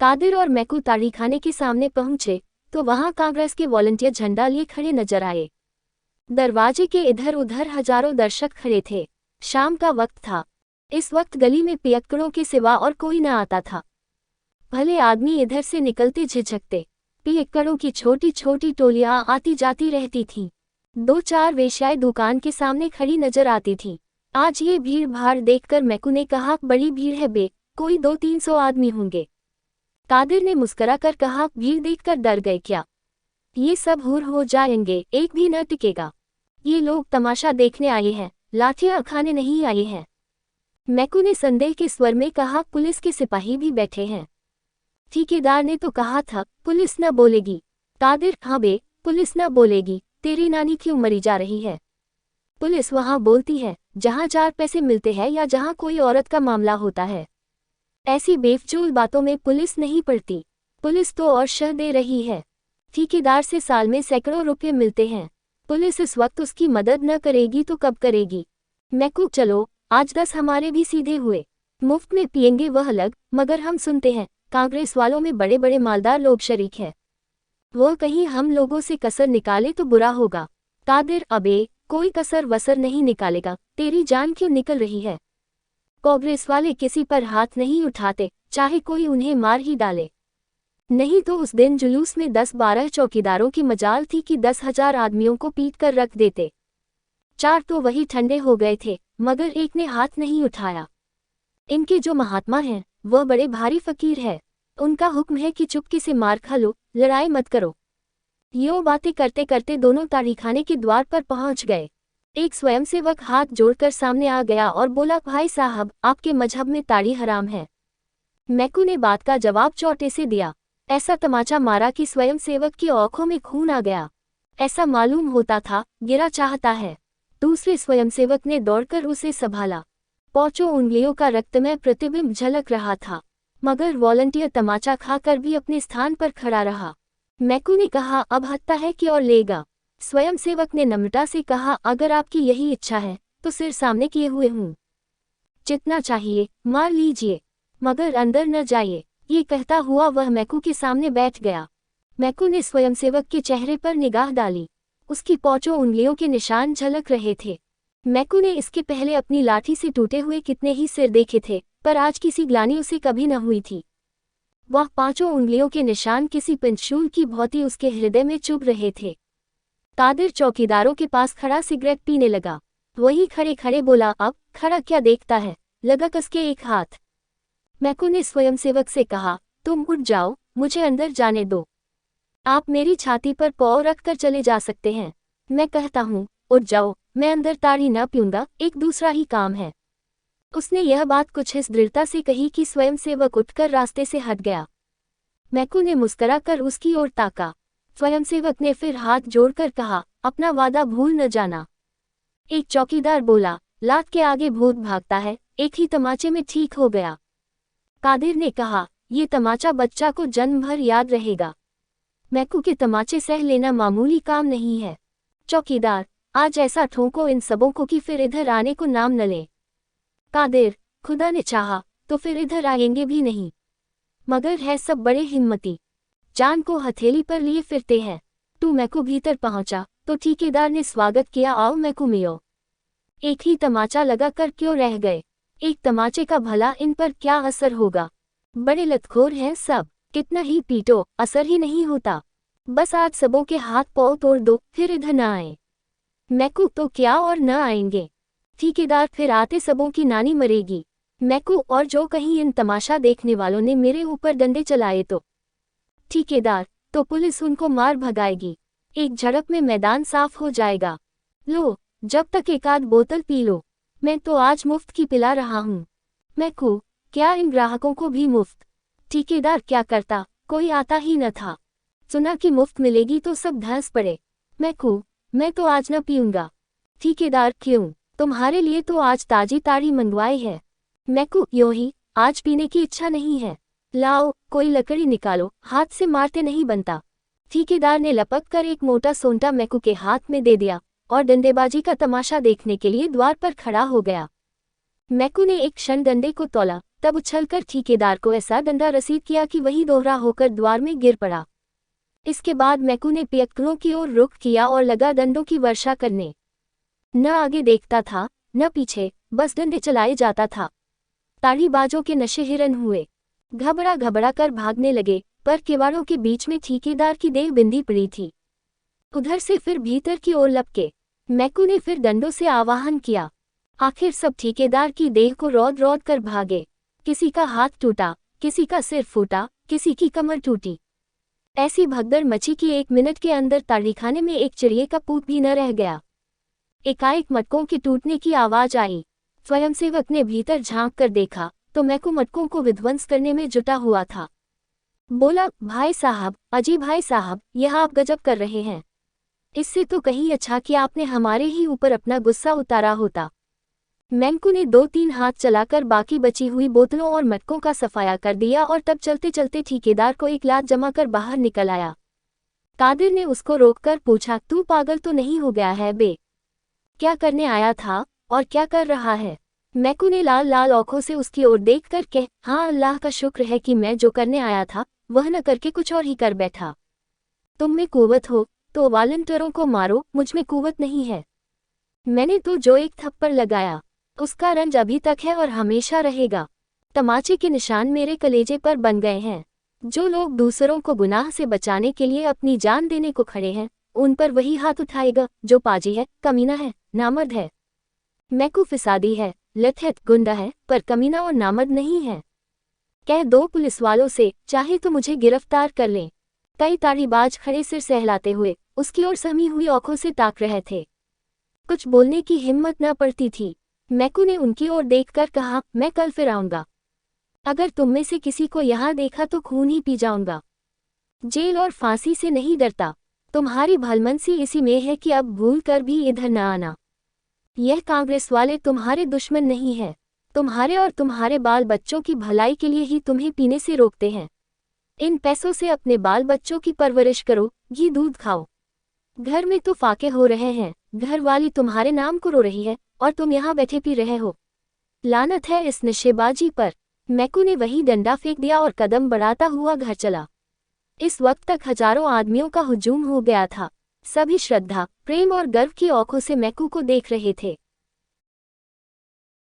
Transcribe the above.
कादिर और मैकू ताड़ी खाने के सामने पहुंचे तो वहां कांग्रेस के वॉलंटियर झंडा लिए खड़े नजर आए। दरवाजे के इधर उधर हजारों दर्शक खड़े थे। शाम का वक्त था। इस वक्त गली में पियक्कड़ों के सिवा और कोई न आता था। भले आदमी इधर से निकलते झिझकते। पियक्कड़ों की छोटी छोटी टोलियां आती जाती रहती थीं। 2-4 वेश्याएं दुकान के सामने खड़ी नजर आती थीं। आज ये भीड़ भाड़ देखकर मैकू ने कहा, बड़ी भीड़ है बे, कोई 200-300 आदमी होंगे। कादिर ने मुस्करा कर कहा, भीड़ देखकर डर गए क्या? ये सब हूर हो जाएंगे, एक भी न टिकेगा। ये लोग तमाशा देखने आए हैं, लाठियां खाने नहीं आए हैं। मैकू ने संदेह के स्वर में कहा, पुलिस के सिपाही भी बैठे हैं। ठेकेदार ने तो कहा था पुलिस न बोलेगी। कादिर, हाँ बे, पुलिस न बोलेगी। तेरी नानी क्यों मरी जा रही है? पुलिस वहां बोलती है जहां 4 पैसे मिलते हैं या जहां कोई औरत का मामला होता है। ऐसी बेफजूल बातों में पुलिस नहीं पड़ती। पुलिस तो और शह दे रही है। ठेकेदार से साल में सैकड़ों रुपये मिलते हैं। पुलिस इस वक्त उसकी मदद न करेगी तो कब करेगी? मैकू, चलो आज 10 हमारे भी सीधे हुए। मुफ्त में पिएंगे वह अलग, मगर हम सुनते हैं कांग्रेस वालों में बड़े बड़े मालदार लोग शरीक हैं। वो कहीं हम लोगों से कसर निकाले तो बुरा होगा। कादिर, अबे कोई कसर वसर नहीं निकालेगा। तेरी जान क्यों निकल रही है? कांग्रेस वाले किसी पर हाथ नहीं उठाते, चाहे कोई उन्हें मार ही डाले। नहीं तो उस दिन जुलूस में 10-12 चौकीदारों की मजाल थी कि 10,000 आदमियों को पीट कर रख देते। 4 तो वही ठंडे हो गए थे, मगर एक ने हाथ नहीं उठाया। इनके जो महात्मा हैं वह बड़े भारी फकीर है। उनका हुक्म है कि चुपके से मार खा लो, लड़ाई मत करो। यूं बातें करते करते दोनों ताड़ीखाने के द्वार पर पहुंच गए। एक स्वयंसेवक हाथ जोड़कर सामने आ गया और बोला, भाई साहब, आपके मजहब में ताड़ी हराम है। मैकू ने बात का जवाब चौटे से दिया। ऐसा तमाचा मारा कि स्वयंसेवक की आंखों में खून आ गया। ऐसा मालूम होता था गिरा चाहता है। दूसरे स्वयंसेवक ने दौड़कर उसे संभाला। पांचों उंगलियों का रक्तमय प्रतिबिंब झलक रहा था, मगर वॉलंटियर तमाचा खाकर भी अपने स्थान पर खड़ा रहा। मैकू ने कहा, अब हत्ता है कि और लेगा? स्वयंसेवक ने नम्रता से कहा, अगर आपकी यही इच्छा है तो सिर सामने किए हुए हूँ। जितना चाहिए मार लीजिए, मगर अंदर न जाइए। ये कहता हुआ वह मैकू के सामने बैठ गया। मैकू ने स्वयंसेवक के चेहरे पर निगाह डाली। उसकी पांचों उंगलियों के निशान झलक रहे थे। मैकू ने इसके पहले अपनी लाठी से टूटे हुए कितने ही सिर देखे थे, पर आज किसी ग्लानि उसे कभी न हुई थी। वह पांचों उंगलियों के निशान किसी पिंचशूल की भांति उसके हृदय में चुभ रहे थे। कादिर चौकीदारों के पास खड़ा सिगरेट पीने लगा। वही खड़े खड़े बोला, अब खड़ा क्या देखता है, लगा कसके एक हाथ। मैकू ने स्वयंसेवक से कहा, तुम उठ जाओ, मुझे अंदर जाने दो। आप मेरी छाती पर पाँव रखकर चले जा सकते हैं। मैं कहता हूँ उठ जाओ, मैं अंदर ताड़ी न पीऊंगा, एक दूसरा ही काम है। उसने यह बात कुछ इस दृढ़ता से कही कि स्वयंसेवक उठकर रास्ते से हट गया। मैकू ने मुस्कुराकर उसकी ओर ताका। स्वयंसेवक ने फिर हाथ जोड़कर कहा, अपना वादा भूल न जाना। एक चौकीदार बोला, लात के आगे भूत भागता है, एक ही तमाचे में ठीक हो गया। कादिर ने कहा, ये तमाचा बच्चा को जन्म भर याद रहेगा। मैकू के तमाचे सह लेना मामूली काम नहीं है। चौकीदार, आज ऐसा ठोको इन सबों को कि फिर इधर आने को नाम न लें। कादिर, खुदा ने चाहा तो फिर इधर आएंगे भी नहीं, मगर है सब बड़े हिम्मती, जान को हथेली पर लिए फिरते हैं। तू मैकू भीतर पहुंचा तो ठेकेदार ने स्वागत किया, आओ मैकू मियो। एक ही तमाचा लगा कर क्यों रह गए? एक तमाचे का भला इन पर क्या असर होगा? बड़े लतखोर हैं सब, कितना ही पीटो असर ही नहीं होता। बस आज सबों के हाथ पांव तोड़ दो, फिर इधर न आए। मैकू तो क्या और न आएंगे। ठेकेदार, फिर आते सबों की नानी मरेगी। मैकू, और जो कहीं इन तमाशा देखने वालों ने मेरे ऊपर डंडे चलाए तो? ठेकेदार, तो पुलिस उनको मार भगाएगी। एक झड़प में मैदान साफ हो जाएगा। लो, जब तक एक आध बोतल पी लो, मैं तो आज मुफ्त की पिला रहा हूँ। मैकू, क्या इन ग्राहकों को भी मुफ्त? ठेकेदार, क्या करता, कोई आता ही न था। सुना कि मुफ्त मिलेगी तो सब धंस पड़े। मैकू, मैं तो आज न पीऊंगा। ठेकेदार, क्यों? तुम्हारे लिए तो आज ताजी ताड़ी मंगवाई है। मैकू, यूं ही, आज पीने की इच्छा नहीं है। लाओ, कोई लकड़ी निकालो, हाथ से मारते नहीं बनता। ठेकेदार ने लपक कर एक मोटा सोंटा मैकू के हाथ में दे दिया और डंडेबाजी का तमाशा देखने के लिए द्वार पर खड़ा हो गया। मैकू ने एक क्षण डंडे को तौला, तब उछलकर ठेकेदार को ऐसा डंडा रसीद किया कि वही दोहरा होकर द्वार में गिर पड़ा। इसके बाद मैकू ने पियक्कड़ों की ओर रुख किया और लगा डंडों की वर्षा करने। न आगे देखता था न पीछे, बस डंडे चलाए जाता था। ताड़ीबाजों के नशे हिरन हुए, घबरा घबरा कर भागने लगे, पर किवाड़ों के बीच में ठेकेदार की देह बिंदी पड़ी थी। उधर से फिर भीतर की ओर लपके मैकू ने फिर डंडों से आवाहन किया। आखिर सब ठेकेदार की देह को रौद रौद कर भागे। किसी का हाथ टूटा, किसी का सिर फूटा, किसी की कमर टूटी। ऐसी भगदड़ मची कि 1 मिनट के अंदर ताड़ीखाने में एक चिड़िए का पूत भी न रह गया। एकाएक मटकों के टूटने की आवाज आई। स्वयंसेवक ने भीतर झांक कर देखा तो मैकू मटकों को विध्वंस करने में जुटा हुआ था। बोला, भाई साहब, अजी भाई साहब, यह आप गजब कर रहे हैं। इससे तो कहीं अच्छा कि आपने हमारे ही ऊपर अपना गुस्सा उतारा होता। मैकू ने 2-3 हाथ चलाकर बाकी बची हुई बोतलों और मटकों का सफाया कर दिया और तब चलते चलते ठेकेदार को एक लात जमा कर बाहर निकल आया। कादिर ने उसको रोककर पूछा, तू पागल तो नहीं हो गया है बे? क्या करने आया था और क्या कर रहा है? मैकू ने लाल लाल आंखों से उसकी ओर देखकर कह, हाँ, अल्लाह का शुक्र है कि मैं जो करने आया था वह न करके कुछ और ही कर बैठा। तुम में कुव्वत हो तो वॉलंटियरों को मारो, मुझ में कुव्वत नहीं है। मैंने तो जो एक थप्पड़ लगाया उसका रंज अभी तक है और हमेशा रहेगा। तमाचे के निशान मेरे कलेजे पर बन गए हैं। जो लोग दूसरों को गुनाह से बचाने के लिए अपनी जान देने को खड़े हैं, उन पर वही हाथ उठाएगा जो पाजी है, कमीना है, नामर्द है। मैकू फिसादी है, लठैत गुंडा है, पर कमीना और नामर्द नहीं है। कह दो पुलिसवालों से, चाहे तो मुझे गिरफ्तार कर लें। कई ताड़ीबाज खड़े सिर सहलाते हुए उसकी ओर सहमी हुई आंखों से ताक रहे थे। कुछ बोलने की हिम्मत न पड़ती थी। मैकू ने उनकी ओर देखकर कहा, मैं कल फिर आऊंगा। अगर तुम में से किसी को यहाँ देखा तो खून ही पी जाऊंगा। जेल और फांसी से नहीं डरता। तुम्हारी भलमनसी इसी में है कि अब भूल कर भी इधर न आना। यह कांग्रेस वाले तुम्हारे दुश्मन नहीं है। तुम्हारे और तुम्हारे बाल बच्चों की भलाई के लिए ही तुम्हें पीने से रोकते हैं। इन पैसों से अपने बाल बच्चों की परवरिश करो, घी दूध खाओ। घर में तो फाके हो रहे हैं, घर वाली तुम्हारे नाम को रो रही है और तुम यहाँ बैठे पी रहे हो। लानत है इस नशेबाजी पर। मैकू ने वही डंडा फेंक दिया और कदम बढ़ाता हुआ घर चला। इस वक्त तक हजारों आदमियों का हुजूम हो गया था। सभी श्रद्धा, प्रेम और गर्व की आंखों से मैकू को देख रहे थे।